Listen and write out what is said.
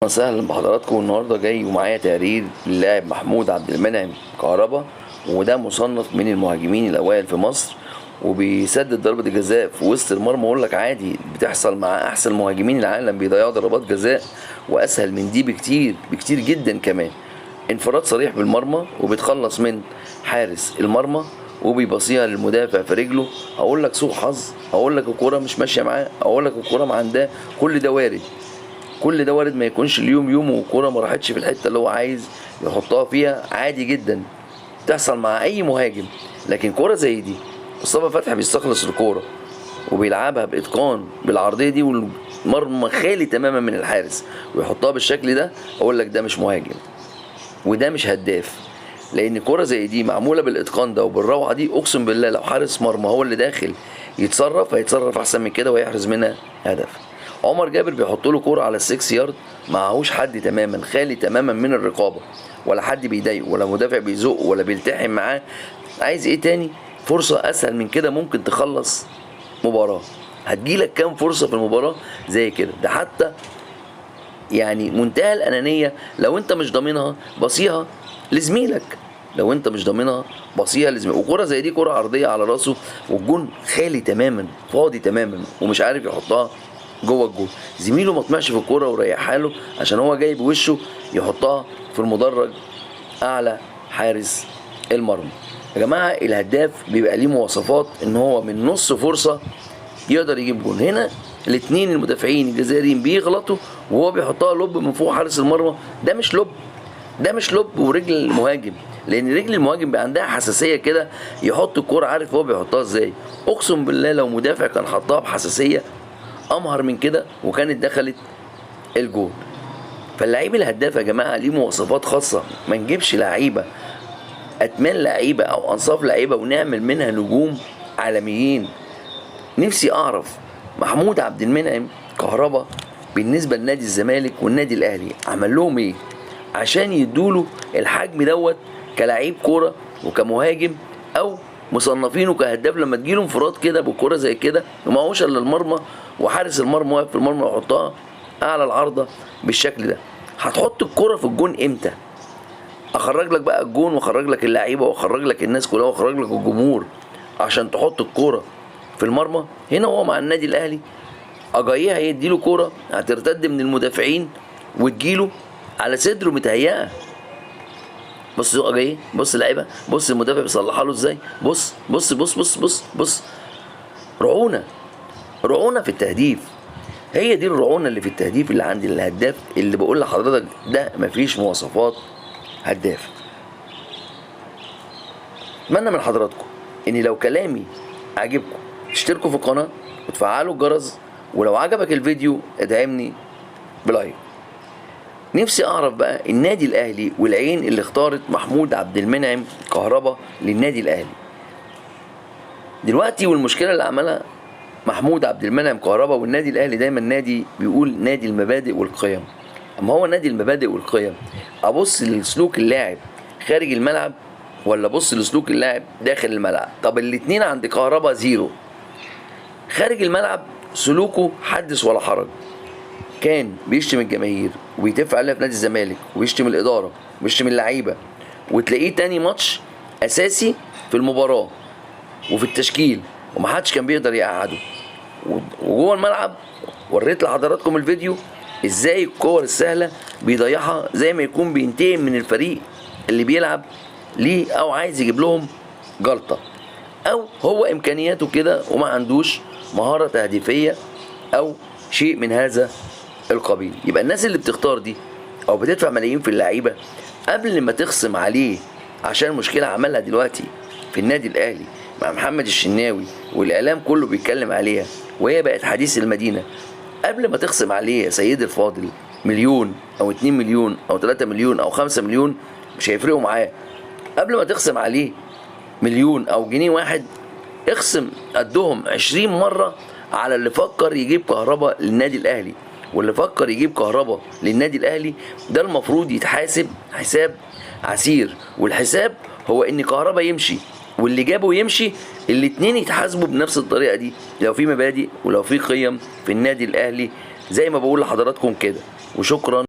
وسهلا بحضراتكم. النهارده جاي ومعايا تقرير للاعب محمود عبد المنعم كهربا، وده مصنف من المهاجمين الاوائل في مصر، وبيسدد ضربة الجزاء في وسط المرمى. اقول لك عادي بتحصل مع احسن مهاجمين العالم، بيضيعوا ضربات جزاء واسهل من دي بكتير بكتير جدا كمان. انفراد صريح بالمرمى وبيتخلص من حارس المرمى وبيبصيها للمدافع في رجله. اقول لك سوء حظ، اقول لك الكوره مش ماشيه معاه، اقول لك الكوره معنداه، كل ده وارد. كل ده وارد، ما يكونش اليوم يوم والكوره ما راحتش في الحته اللي هو عايز يحطها فيها، عادي جدا تحصل مع اي مهاجم. لكن كوره زي دي مصطفى فتحي بيستخلص الكوره وبيلعبها باتقان بالعرضيه دي والمرمى خالي تماما من الحارس ويحطها بالشكل ده، اقول لك ده مش مهاجم وده مش هداف. لان كوره زي دي معموله بالاتقان ده وبالروعه دي، اقسم بالله لو حارس مرمى هو اللي داخل يتصرف هيتصرف احسن من كده ويحرز منها هدف. عمر جابر بيحط له كوره على ال6 يارد، معهوش حد تماما، خالي تماما من الرقابه، ولا حد بيضايقه ولا مدافع بيزقه ولا بيلتحم معاه. عايز ايه تاني؟ فرصه اسهل من كده ممكن تخلص مباراه. هتجيلك كام فرصه في المباراه زي كده؟ ده حتى يعني منتهى الانانيه. لو انت مش ضامنها بصيها لزميلك، لو انت مش ضامنها بصيها لزميلك. وكوره زي دي كوره عرضيه على راسه والجون خالي تماما، فاضي تماما، ومش عارف يحطها جوه الجون. زميله ما طمعش في الكوره وريحها له عشان هو جاي بوشه يحطها في المدرج اعلى حارس المرمى. يا جماعه الهداف بيبقى ليه مواصفات ان هو من نص فرصه يقدر يجيب جون. هنا الاثنين المدافعين الجزائريين بيغلطوا وهو بيحطها لوب من فوق حارس المرمى. ده مش لوب، ده مش لوب ورجل المهاجم، لان رجل المهاجم بقى عندها حساسيه كده، يحط الكوره عارف هو بيحطها ازاي. اقسم بالله لو مدافع كان حطها بحساسيه امهر من كده وكانت دخلت الجول. فاللعيب الهداف يا جماعه ليه مواصفات خاصه، ما نجيبش لعيبه اتمان لعيبه او انصاف لعيبه ونعمل منها نجوم عالميين. نفسي اعرف محمود عبد المنعم كهربا بالنسبه لنادي الزمالك والنادي الاهلي عمل لهم ايه عشان يدوله الحجم دوت كلاعب كوره وكمهاجم، او مصنفينه كهداف لما تجيله انفراد كده بالكوره زي كده ومعهوش الا المرمى وحارس المرمى واقف في المرمى ويحطها اعلى العارضه بالشكل ده. هتحط الكوره في الجون امتى؟ اخرج لك بقى الجون واخرج لك اللعيبه واخرج لك الناس كلها واخرج لك الجمهور عشان تحط الكوره في المرمى. هنا هو مع النادي الاهلي اجاييه هيديله كوره هترتد من المدافعين وتجيله على صدره متهيئه. بص اجاييه، بص اللعيبه، بص المدافع بيصلحها له ازاي، بص بص بص بص بص بص. رعونه، رعونه في التهديف. هي دي الرعونه اللي في التهديف اللي عند الهداف، اللي بقول لحضرتك ده مفيش مواصفات هداف. اتمنى من حضراتكم ان لو كلامي عجبكم اشتركوا في القناه وتفعلوا الجرس، ولو عجبك الفيديو ادعمني بلايك. نفسي اعرف بقى النادي الاهلي والعين اللي اختارت محمود عبد المنعم كهربا للنادي الاهلي دلوقتي، والمشكله اللي عملها محمود عبد المنعم كهربا والنادي الاهلي دايما نادي بيقول نادي المبادئ والقيم. اما هو نادي المبادئ والقيم، ابص لسلوك اللاعب خارج الملعب ولا ابص لسلوك اللاعب داخل الملعب؟ طب الاتنين عند كهربا زيرو. خارج الملعب سلوكه حدث ولا حرج، كان بيشتم الجماهير وبيتف عليها في نادي الزمالك وبيشتم الاداره وبيشتم اللعيبه، وتلاقيه تاني ماتش اساسي في المباراه وفي التشكيل ومحدش كان بيقدر يقعده. وجوه الملعب وريت لحضراتكم الفيديو ازاي الكور السهله بيضيعها، زي ما يكون بينتقم من الفريق اللي بيلعب ليه او عايز يجيب لهم جلطه، او هو امكانياته كده وما عندوش مهاره تهديفيه او شيء من هذا القبيل. يبقى الناس اللي بتختار دي او بتدفع ملايين في اللعيبه قبل ما تخصم عليه عشان مشكله عملها دلوقتي في النادي الاهلي مع محمد الشناوي والاعلام كله بيتكلم عليها وهي بقت حديث المدينه، قبل ما تخصم عليه يا سيدي الفاضل مليون او 2 مليون او 3 مليون او 5 مليون مش هيفرقوا معاه. قبل ما تخصم عليه مليون او جنيه واحد اخصم قدهم 20 مرة على اللي فكر يجيب كهربا للنادي الاهلي. واللي فكر يجيب كهربا للنادي الاهلي ده المفروض يتحاسب حساب عسير، والحساب هو ان كهربا يمشي واللي جابه يمشي، الاتنين يتحاسبوا بنفس الطريقة دي لو في مبادئ ولو في قيم في النادي الاهلي زي ما بقول لحضراتكم كده. وشكرا.